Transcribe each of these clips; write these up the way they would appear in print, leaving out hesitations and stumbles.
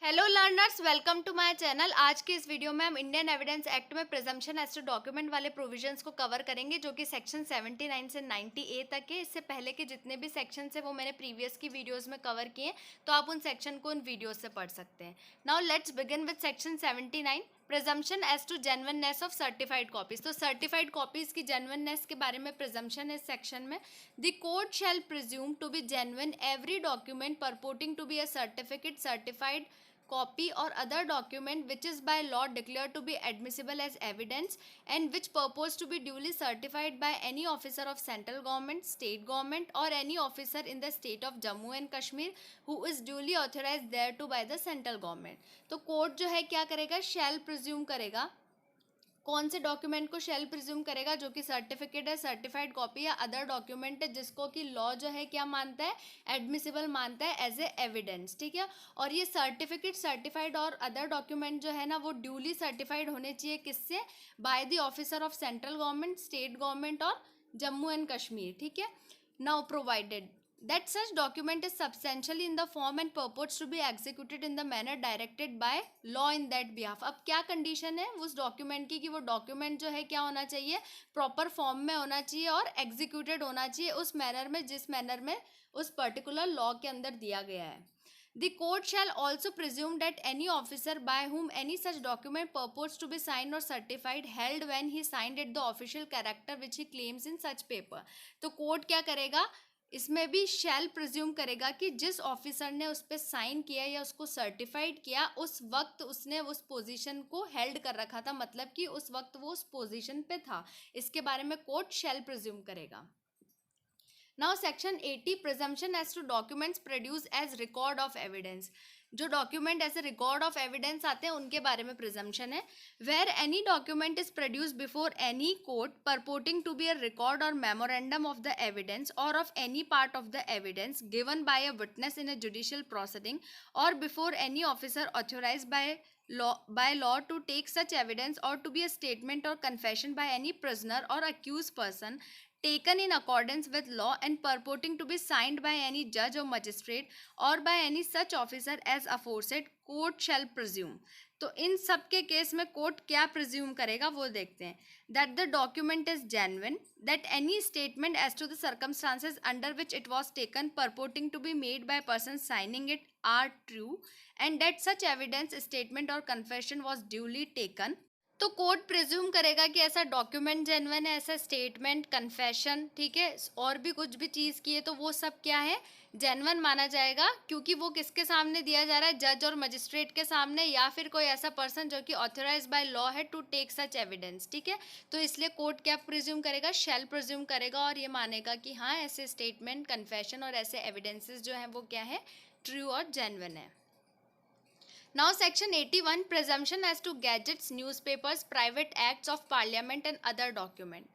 Hello learners, welcome to my channel. आज के इस वीडियो में हम इंडियन एविडेंस एक्ट में प्रिजम्पशन एज टू डॉक्यूमेंट वाले प्रोविजंस को कवर करेंगे, जो कि सेक्शन 79 से 90A तक है। इससे पहले के जितने भी सेक्शन है वो मैंने प्रीवियस की वीडियोस में कवर किए, तो आप उन सेक्शन को उन वीडियोस से पढ़ सकते हैं। Now let's begin with section 79, presumption as to genuineness of certified copies. तो सर्टिफाइड कॉपीज की जेन्युइननेस के बारे में प्रिजम्पशन इस सेक्शन में, the court shall presume to be genuine every document purporting to be a certificate, certified copy or other document which is by law declared to be admissible as evidence and which purpose to be duly certified by any officer of central government, state government or any officer in the state of Jammu and Kashmir who is duly authorized thereto by the central government। तो court जो है क्या करेगा, शैल presume करेगा। कौन से document को shell presume करेगा? जो कि सर्टिफिकेट है, सर्टिफाइड कॉपी या अदर डॉक्यूमेंट है जिसको कि लॉ जो है क्या मानता है, एडमिसिबल मानता है एज ए एविडेंस। ठीक है, और ये सर्टिफिकेट, सर्टिफाइड और अदर डॉक्यूमेंट जो है ना वो ड्यूली सर्टिफाइड होने चाहिए। किससे? By the officer of central government, state government और जम्मू एंड कश्मीर। ठीक है, now provided that such document is substantially in the form and purports to be executed in the manner directed by law in that behalf। अब क्या condition है उस document की कि वो डॉक्यूमेंट जो है क्या होना चाहिए, प्रॉपर फॉर्म में होना चाहिए और एग्जीक्यूटेड होना चाहिए उस मैनर में जिस मैनर में उस पर्टिकुलर लॉ के अंदर दिया गया है। The court shall also presume that any officer by whom any such document purports to be signed or certified held when he signed it the official character which he claims in such paper। तो court क्या करेगा, इसमें भी शैल presume करेगा कि जिस officer ने उस पर साइन किया या उसको सर्टिफाइड किया उस वक्त उसने उस पोजीशन को हेल्ड कर रखा था, मतलब कि उस वक्त वो उस पोजीशन पे था। इसके बारे में कोर्ट शैल प्रिज्यूम करेगा। Now section 80, presumption as to documents produce as record of evidence. जो डॉक्यूमेंट ऐसे रिकॉर्ड ऑफ एविडेंस आते हैं उनके बारे में प्रिजम्पशन है। Where any document is produce before any court purporting to be a record or memorandum of the evidence or of any part of the evidence given by a witness in a judicial proceeding or before any officer authorise by law to take such evidence or to be a statement or confession by any prisoner or accused person taken in accordance with law and purporting to be signed by any judge or magistrate or by any such officer as aforesaid, court shall presume। तो इन सब के case में court क्या presume करेगा वो देखते हैं। That the document is genuine, that any statement as to the circumstances under which it was taken purporting to be made by person signing it are true and that such evidence, statement or confession was duly taken. तो court presume करेगा कि ऐसा document genuine है, ऐसा statement, confession, ठीक है, और भी कुछ भी चीज़ की है तो वो सब क्या है, जेन्युइन माना जाएगा। क्योंकि वो किसके सामने दिया जा रहा है, जज और मजिस्ट्रेट के सामने या फिर कोई ऐसा पर्सन जो कि ऑथराइज बाय लॉ है टू टेक सच एविडेंस। ठीक है, तो इसलिए कोर्ट क्या प्रिज्यूम करेगा, शैल प्रिज्यूम करेगा और ये मानेगा कि हाँ ऐसे स्टेटमेंट, कन्फेशन और ऐसे एविडेंसेस जो हैं वो क्या है, ट्रू और जेन्युइन है। Now section 81, presumption as to gazettes, newspapers, private acts of parliament and other document।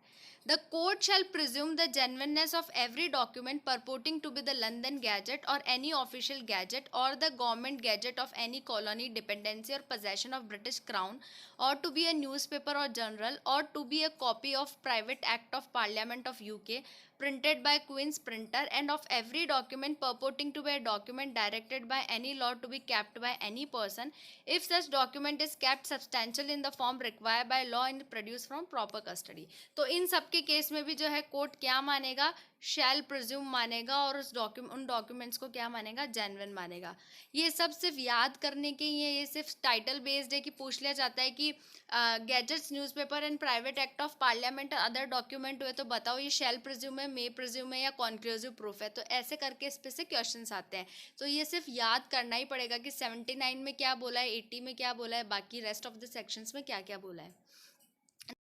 The court shall presume the genuineness of every document purporting to be the London Gazette or any official gazette or the government gazette of any colony, dependency or possession of British Crown, or to be a newspaper or journal, or to be a copy of private act of parliament of UK printed by Queen's printer, and of every document purporting to be a document directed by any law to be kept by any person if such document is kept substantial in the form required by law and produced from proper custody। तो इन सब के case में भी जो है court क्या मानेगा, shall presume मानेगा और उन डॉक्यूमेंट्स को क्या मानेगा, जेन्युइन मानेगा। ये सब सिर्फ याद करने के ही है, ये सिर्फ टाइटल बेस्ड है कि पूछ लिया जाता है कि gadgets, newspaper and private act of parliament और अदर डॉक्यूमेंट हुए तो बताओ ये शैल प्रिज्यूम है, मे प्रिज्यूम है या कॉन्क्लूसिव प्रूफ है। तो ऐसे करके इस पे से क्वेश्चंस आते हैं, तो ये सिर्फ याद करना ही पड़ेगा कि 79 में क्या बोला है, 80 में क्या बोला है, बाकी रेस्ट ऑफ द सेक्शंस में क्या क्या बोला है।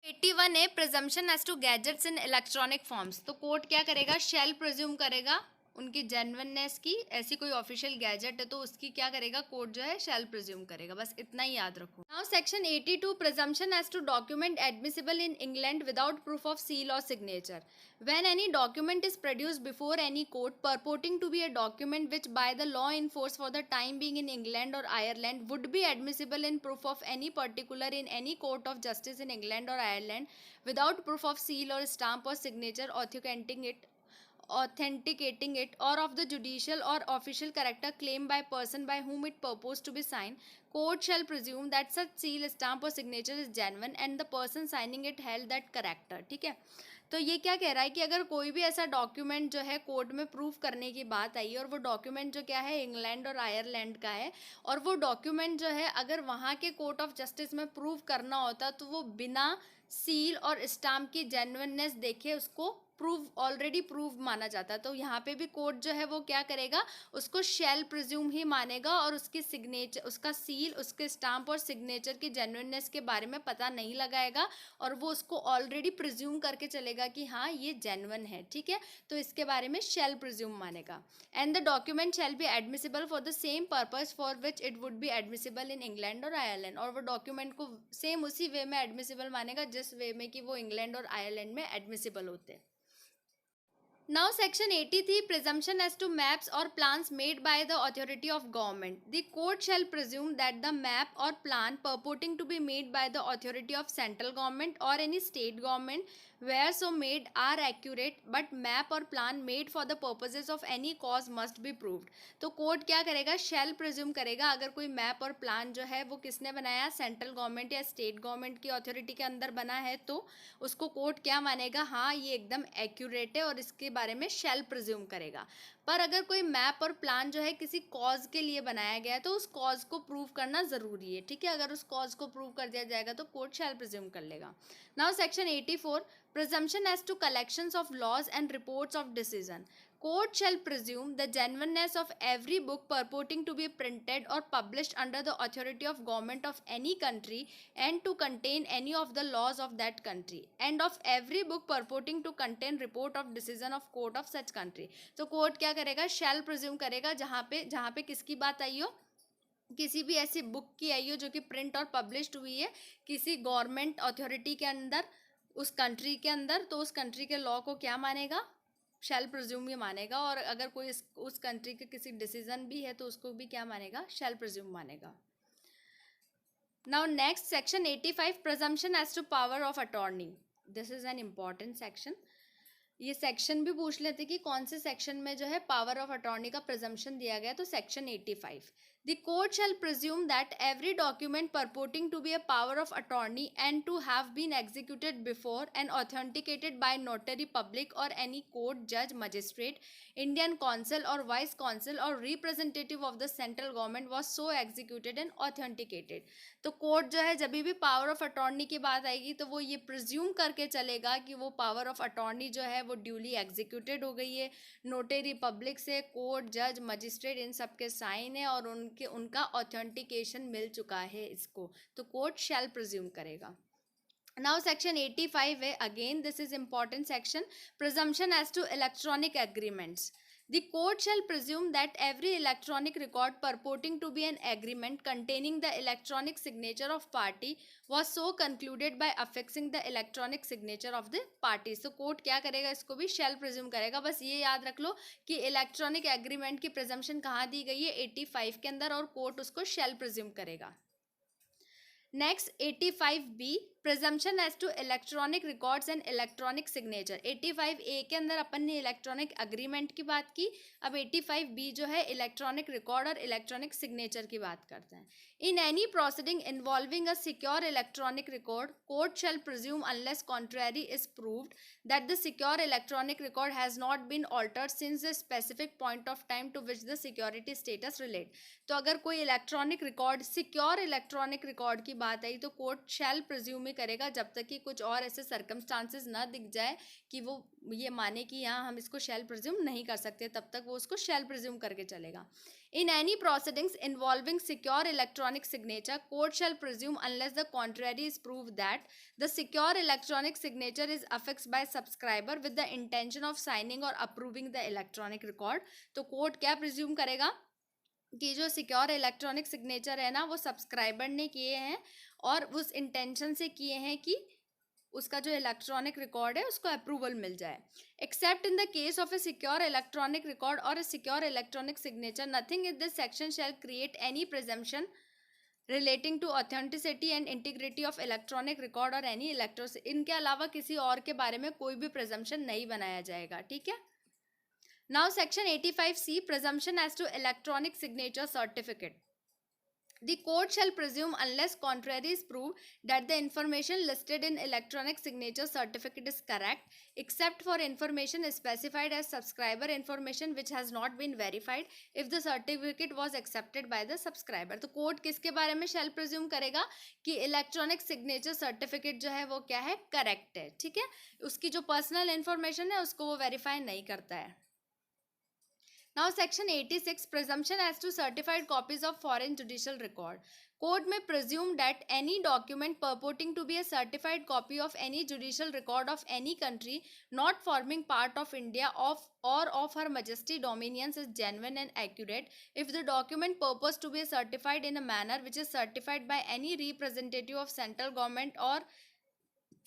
81 है, presumption as to gazettes in electronic forms. तो कोर्ट क्या करेगा, शैल प्रिज्यूम करेगा उनकी जेन्युइननेस की। ऐसी कोई ऑफिशियल गैजेट है तो उसकी क्या करेगा, कोर्ट जो है शैल प्रिज्यूम करेगा। बस इतना ही याद रखो। Now section 82, presumption as to document admissible in England without proof of seal और signature. When any document is produced before any court purporting to be a document which by the law in force for the time being in England or Ireland would be admissible in proof of any particular in any court of justice in England or Ireland without proof of seal or stamp or signature authenticating it authenticating it or of the judicial or official character claimed by person by whom it purports to be signed, court shall presume that such seal, stamp or signature is genuine and the person signing it held that character. ठीक है, तो ये क्या कह रहा है कि अगर कोई भी ऐसा डॉक्यूमेंट जो है कोर्ट में प्रूफ करने की बात आई और वो डॉक्यूमेंट जो क्या है इंग्लैंड और आयरलैंड का है, और वो डॉक्यूमेंट जो है अगर वहाँ के कोर्ट ऑफ जस्टिस में प्रूफ करना होता तो वो बिना सील और स्टाम्प की जेन्युइननेस देखे उसको प्रूव ऑलरेडी प्रूव माना जाता है। तो यहाँ पे भी कोर्ट जो है वो क्या करेगा, उसको शेल प्रिज्यूम ही मानेगा और उसकी सिग्नेचर, उसका सील, उसके स्टाम्प और सिग्नेचर की जेन्युइननेस के बारे में पता नहीं लगाएगा और वो उसको ऑलरेडी प्रिज्यूम करके चलेगा कि हाँ ये जेन्युइन है। ठीक है, तो इसके बारे में शेल प्रिज्यूम मानेगा। And the document shall be admissible for the same purpose for which it would be admissible in England और आयरलैंड, और वो डॉक्यूमेंट को सेम उसी वे में एडमिसिबल मानेगा जिस वे में कि वो इंग्लैंड और आयरलैंड में एडमिसिबल होते हैं। Now section 83, presumption as to maps or plans made by the authority of government. The court shall presume that the map or plan purporting to be made by the authority of central government or any state government where so made are accurate, but map or plan made for the purposes of any cause must be proved. तो court क्या करेगा, shall presume करेगा अगर कोई map और plan जो है वो किसने बनाया, सेंट्रल गवर्नमेंट या स्टेट गवर्नमेंट की अथॉरिटी के अंदर बना है, तो उसको कोर्ट क्या मानेगा, हाँ ये एकदम एक्यूरेट है और इसके बारे में शैल प्रिज्यूम करेगा। पर अगर कोई मैप और प्लान जो है किसी कॉज के लिए बनाया गया है तो उस कॉज को प्रूव करना ज़रूरी है। ठीक है, अगर उस कॉज को प्रूव कर दिया जाएगा तो कोर्ट शैल प्रिज्यूम कर लेगा। Now section 84, presumption as to collections of laws and reports of decision. Court shall presume the genuineness of every book purporting to be printed or published under the authority of government of any country and to contain any of the laws of that country, and of every book purporting to contain report of decision of court of such country. तो court क्या करेगा, shall presume करेगा जहाँ पे किसकी बात आई हो, किसी भी ऐसी बुक की आई हो जो कि प्रिंट और पब्लिश्ड हुई है किसी गवर्नमेंट अथॉरिटी के अंदर उस कंट्री के अंदर, तो उस कंट्री के लॉ को क्या मानेगा, शैल प्रिज्यूम ही मानेगा। और अगर कोई उस कंट्री के किसी डिसीजन भी है तो उसको भी क्या मानेगा, शैल प्रिज्यूम मानेगा। Now next section 85, presumption as to power of attorney. This is an important section. ये सेक्शन भी पूछ लेते कि कौन से सेक्शन में जो है पावर ऑफ अटॉर्नी का प्रिजम्पशन दिया गया, तो section 85। The court shall presume that every document purporting to be a power of attorney and to have been executed before and authenticated by notary public or any court, judge, magistrate, Indian consul or vice consul or representative of the central government was so executed and authenticated. तो court जो है जब भी power of attorney की बात आएगी तो वो ये प्रिज्यूम करके चलेगा कि वो पावर ऑफ अटॉर्नी जो है वो ड्यूली एग्जीक्यूटेड हो गई है, नोटरी पब्लिक से, कोर्ट, जज, मजिस्ट्रेट इन सब के साइन है और उनका ऑथेंटिकेशन मिल चुका है इसको, तो कोर्ट शैल प्रिज्यूम करेगा। Now section 85 है, again this is important section, presumption as to electronic agreements. The court shall presume that every electronic record purporting to be an agreement containing the electronic signature of party was so concluded by affixing the electronic signature of the parties. तो court क्या करेगा, इसको भी shall presume करेगा। बस ये याद रख लो कि इलेक्ट्रॉनिक एग्रीमेंट की प्रिजम्पशन कहाँ दी गई है, 85 के अंदर, और कोर्ट उसको shall presume करेगा। Next 85B, presumption as to electronic records and electronic signature. 85A के अंदर अपन ने इलेक्ट्रॉनिक अग्रीमेंट की बात की, अब 85B जो है इलेक्ट्रॉनिक रिकॉर्ड और इलेक्ट्रॉनिक सिग्नेचर की बात करते हैं। In any proceeding involving a secure electronic record, court shall presume unless contrary is proved that the secure electronic record has not been altered since the specific point of time to which the security status relate. तो अगर कोई electronic record, secure electronic record की बात आई तो court shall presume ही करेगा जब तक कि कुछ और ऐसे सर्कमस्टांसेस ना दिख जाए कि वो ये माने कि यहाँ हम इसको शैल प्रिज्यूम नहीं कर सकते, तब तक वो उसको शैल प्रिज्यूम करके चलेगा। In any proceedings involving secure electronic signature, court shall presume unless the contrary is proved that the secure electronic signature is affixed by subscriber with the intention of signing or approving the electronic record. तो court क्या presume करेगा कि जो secure electronic signature है ना वो subscriber ने किए हैं और उस इंटेंशन से किए हैं कि उसका जो इलेक्ट्रॉनिक रिकॉर्ड है उसको अप्रूवल मिल जाए। Except in the case of a secure electronic record or a secure electronic signature, nothing in this section shall create any presumption relating to authenticity and integrity of electronic record or any electro, इनके अलावा किसी और के बारे में कोई भी presumption नहीं बनाया जाएगा। ठीक है, Now section 85C, presumption as to electronic signature certificate. The court shall presume, unless contrary is proved, that the information listed in electronic signature certificate is correct, except for information specified as subscriber information which has not been verified if the certificate was accepted by the subscriber. तो court किसके बारे में shall presume करेगा कि electronic signature certificate जो है वो क्या है, करेक्ट है, ठीक है, उसकी जो पर्सनल इंफॉर्मेशन है उसको वो वेरीफाई नहीं करता है. Now section 86, presumption as to certified copies of foreign judicial record. Court may presume that any document purporting to be a certified copy of any judicial record of any country not forming part of India or of Her Majesty Dominions is genuine and accurate if the document purports to be certified in a manner which is certified by any representative of central government or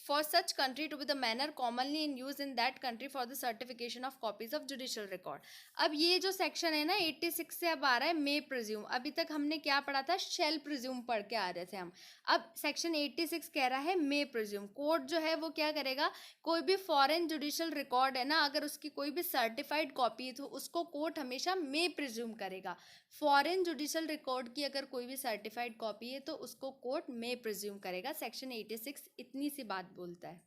for such country to be the manner commonly in use in that country for the certification of copies of judicial record. अब ये जो section है ना 86 से अब आ रहा है मे presume. अभी तक हमने क्या पढ़ा था, शेल प्रिज्यूम पढ़ के आ रहे थे हम. अब सेक्शन 86 कह रहा है मे प्रिज्यूम. कोर्ट जो है वो क्या करेगा, कोई भी फॉरेन जुडिशियल रिकॉर्ड है ना, अगर उसकी कोई भी सर्टिफाइड कॉपी है तो उसको कोर्ट हमेशा मे प्रिज्यूम करेगा. फॉरेन जुडिशियल रिकॉर्ड की अगर कोई भी सर्टिफाइड कॉपी है तो उसको कोर्ट मे प्रिज्यूम करेगा. सेक्शन 86 इतनी सी बात बोलता है.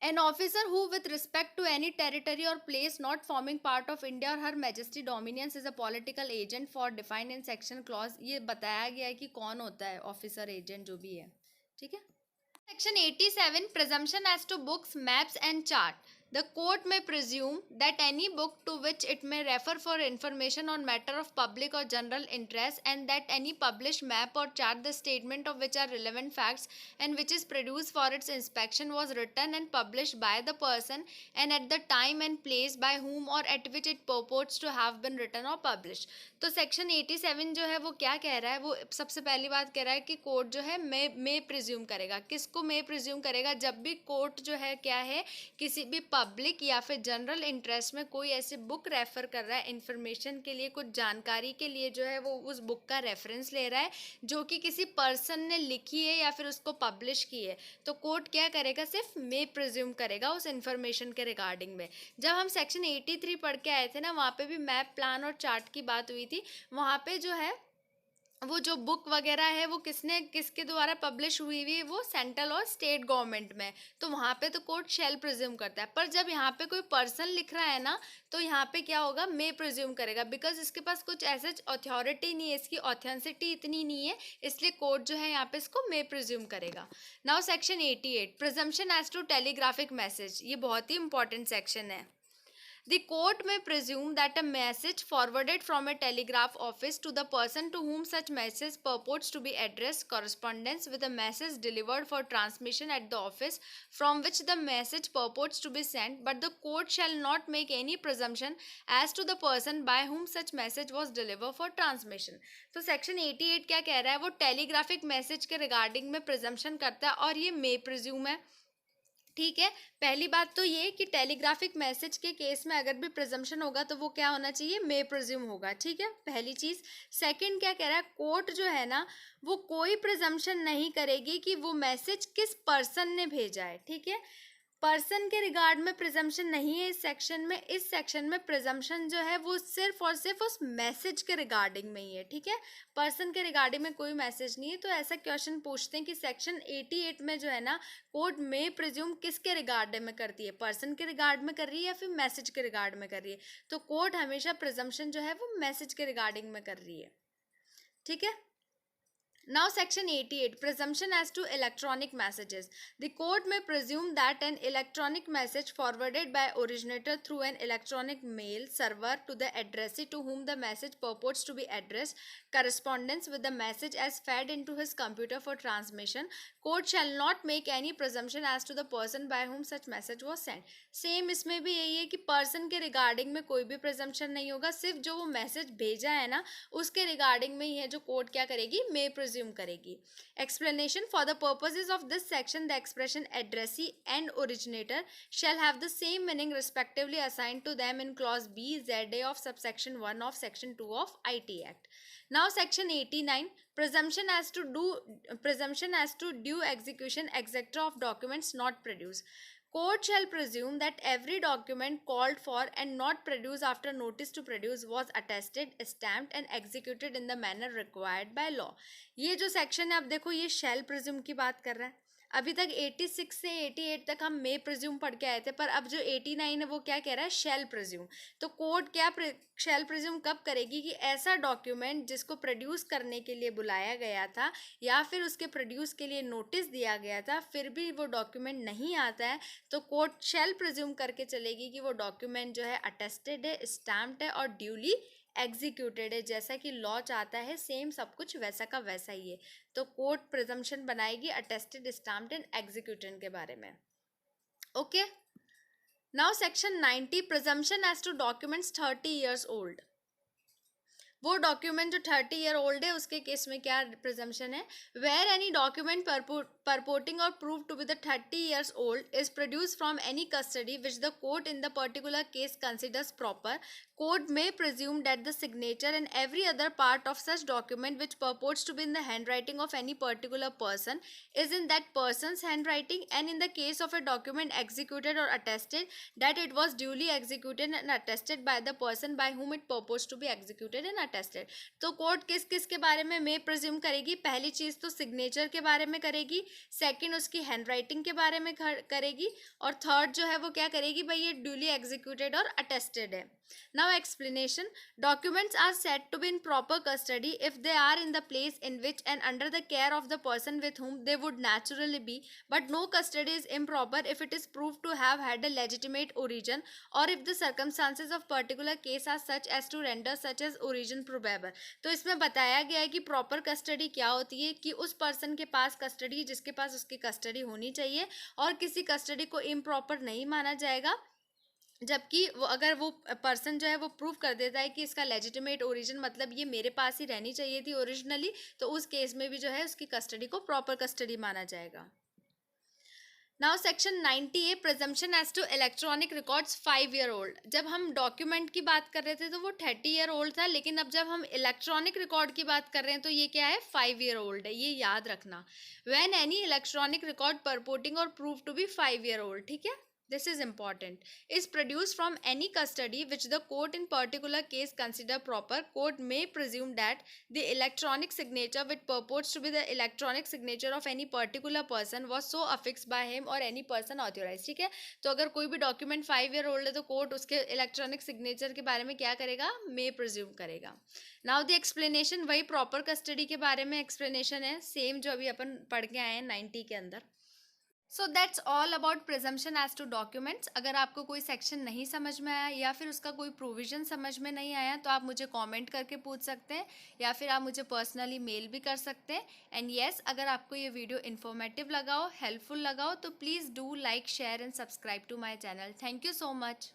An officer who with respect to any territory or place not forming part of India or Her Majesty Dominions is a political agent for defined in section clause. ये बताया गया है कि कौन होता है ऑफिसर एजेंट जो भी है, ठीक है. Section 87, presumption as to books, maps and chart. The court may presume that any book to which it may refer for information on matter of public or general interest, and that any published map or chart the statement of which are relevant facts and which is produced for its inspection was written and published by the person and at the time and place by whom or at which it purports to have been written or published. तो section 87 जो है वो क्या कह रहा है, वो सबसे पहली बात कह रहा है कि कोर्ट जो है मे प्रिज्यूम करेगा. किसको मे प्रिज्यूम करेगा, जब भी कोर्ट जो है क्या है किसी भी पब्लिक या फिर जनरल इंटरेस्ट में कोई ऐसे बुक रेफर कर रहा है इन्फॉर्मेशन के लिए, कुछ जानकारी के लिए जो है वो उस बुक का रेफरेंस ले रहा है जो कि किसी पर्सन ने लिखी है या फिर उसको पब्लिश की है, तो कोर्ट क्या करेगा, सिर्फ मे प्रिज्यूम करेगा उस इन्फॉर्मेशन के रिगार्डिंग में. जब हम सेक्शन 83 पढ़ के आए थे ना, वहाँ पे भी मैप, प्लान और चार्ट की बात हुई थी. वहाँ पे जो है वो जो बुक वगैरह है वो किसके द्वारा पब्लिश हुई है, वो सेंट्रल और स्टेट गवर्नमेंट में, तो वहाँ पे तो कोर्ट शेल प्रिज्यूम करता है. पर जब यहाँ पे कोई पर्सन लिख रहा है ना, तो यहाँ पे क्या होगा, मे प्रिज्यूम करेगा, बिकॉज इसके पास कुछ ऐसे अथॉरिटी नहीं है, इसकी ऑथेंसिटी इतनी नहीं है, इसलिए कोर्ट जो है यहाँ पे इसको मे प्रिज्यूम करेगा. Now section 88, presumption as to telegraphic message. ये बहुत ही इंपॉर्टेंट सेक्शन है. The court may presume that a message forwarded from a telegraph office to the person to whom such message purports to be addressed corresponds with a message delivered for transmission at the office from which the message purports to be sent, but the court shall not make any presumption as to the person by whom such message was delivered for transmission. तो section 88 क्या कह रहा है, वो telegraphic message के regarding में presumption करता है और ये मे प्रिज्यूम है. ठीक है, पहली बात तो ये कि टेलीग्राफिक मैसेज के केस में अगर भी प्रिजम्पशन होगा तो वो क्या होना चाहिए, मे प्रिज्यूम होगा. ठीक है, पहली चीज. सेकंड क्या कह रहा है, कोर्ट जो है ना वो कोई प्रिजम्पशन नहीं करेगी कि वो मैसेज किस पर्सन ने भेजा है. ठीक है, पर्सन के रिगार्ड में प्रिजम्पशन नहीं है इस सेक्शन में. इस सेक्शन में प्रिजम्पशन जो है वो सिर्फ और सिर्फ उस मैसेज के रिगार्डिंग में ही है. ठीक है, पर्सन के रिगार्डिंग में कोई मैसेज नहीं है. तो ऐसा क्वेश्चन पूछते हैं कि सेक्शन 88 में जो है ना कोर्ट में प्रिज्यूम किसके रिगार्ड में करती है, पर्सन के रिगार्ड में कर रही है या फिर मैसेज के रिगार्ड में कर रही है. तो कोर्ट हमेशा प्रिजम्पशन जो है वो मैसेज के रिगार्डिंग में कर रही है. ठीक है. Now section 88, presumption as to electronic messages. The court may presume that an electronic message forwarded by originator through an electronic mail server to the addressee to whom the message purports to be addressed corresponds with the message as fed into his computer for transmission. Court shall not make any presumption as to the person by whom such message was sent. Same इसमें भी यही है कि person के regarding में कोई भी presumption नहीं होगा, सिर्फ जो वो मैसेज भेजा है ना उसके रिगार्डिंग में ही है जो कोर्ट क्या करेगी, मे प्रिज्यूम करेगी. Explanation. For the purposes of this section the expression addressee and originator shall have the same meaning respectively assigned to them in clause B Z A of subsection 1 of section 2 of IT act. Now section 89, presumption as to due execution etc. of documents not produced. Court shall presume that every document called for and not produced after notice to produce was attested, stamped and executed in the manner required by law. ये जो section है, अब देखो ये shall presume की बात कर रहा है. अभी तक 86 से 88 तक हम मे प्रिज्यूम पढ़ के आए थे, पर अब जो 89 है वो क्या कह रहा है, शैल प्रिज्यूम. तो कोर्ट क्या शैल प्रिज्यूम कब करेगी कि ऐसा डॉक्यूमेंट जिसको प्रोड्यूस करने के लिए बुलाया गया था या फिर उसके प्रोड्यूस के लिए नोटिस दिया गया था, फिर भी वो डॉक्यूमेंट नहीं आता है, तो कोर्ट शैल प्रिज्यूम करके चलेगी कि वो डॉक्यूमेंट जो है अटेस्टेड है, स्टैम्प्ड है और ड्यूली एग्जीक्यूटेड है. जैसा कि लॉ चाहता है सेम सब कुछ वैसा का वैसा ही है. तो कोर्ट प्रिजम्पशन बनाएगी अटेस्टेड, स्टैम्प्ड एंड एग्जीक्यूटेड के बारे में. Okay, now section 90 presumption as to documents 30 years old. वो डॉक्यूमेंट जो 30 ईयर ओल्ड है उसके केस में क्या प्रिजम्पशन है, where any document purporting or proved to be the 30 years old is produced from any custody which the court in the particular case considers proper, court may presume that the signature and every other part of such document which purports to be in the handwriting of any particular person is in that person's handwriting, and in the case of a document executed or attested, that it was duly executed and attested by the person by whom it purports to be executed and attested. तो court किस किस के बारे में मे presume करेगी, पहली चीज तो सिग्नेचर के बारे में करेगी, सेकंड उसकी हैंडराइटिंग के बारे में करेगी, और थर्ड जो है वो क्या करेगी, भाई ये ड्यूली एग्जीक्यूटेड और अटेस्टेड है. Now explanation. Documents are said to be in proper custody if they are in the place in which and under the care of the person with whom they would naturally be, but no custody is improper if it is proved to have had a legitimate origin or if the circumstances of particular case are such as to render such as origin probable. तो इसमें बताया गया है कि proper custody क्या होती है, कि उस पर्सन के पास कस्टडी जिसके पास उसकी कस्टडी होनी चाहिए और किसी कस्टडी को इम्प्रॉपर नहीं माना जाएगा, जबकि वो अगर वो पर्सन जो है वो प्रूव कर देता है कि इसका लेजिटिमेट ओरिजिन मतलब ये मेरे पास ही रहनी चाहिए थी ओरिजिनली, तो उस केस में भी जो है उसकी कस्टडी को प्रॉपर कस्टडी माना जाएगा. Now section 90A presumption as to electronic records 5 year old. जब हम डॉक्यूमेंट की बात कर रहे थे तो वो 30 ईयर ओल्ड था, लेकिन अब जब हम इलेक्ट्रॉनिक रिकॉर्ड की बात कर रहे हैं तो ये क्या है, 5 ईयर ओल्ड है. ये याद रखना, when any electronic record purporting or prove to be 5 year old, ठीक है, this is important, is produced from any custody which the court in particular case consider proper, court may presume that the electronic signature which purports to be the electronic signature of any particular person was so affixed by him or any person authorized. ठीक है, तो अगर कोई भी document 5 year old है तो court उसके electronic signature के बारे में क्या करेगा, मे प्रिज्यूम करेगा. नाउ द एक्सप्लेनेशन, वही प्रॉपर कस्टडी के बारे में एक्सप्लेनेशन है, सेम जो अभी अपन पढ़ के आए हैं 90 के अंदर. So that's all about presumption as to documents. अगर आपको कोई सेक्शन नहीं समझ में आया या फिर उसका कोई प्रोविजन समझ में नहीं आया तो आप मुझे कमेंट करके पूछ सकते हैं या फिर आप मुझे पर्सनली मेल भी कर सकते हैं. एंड येस, अगर आपको ये वीडियो इन्फॉर्मेटिव लगा हो, हेल्पफुल लगा हो, तो please do like, share and subscribe to my channel. Thank you so much.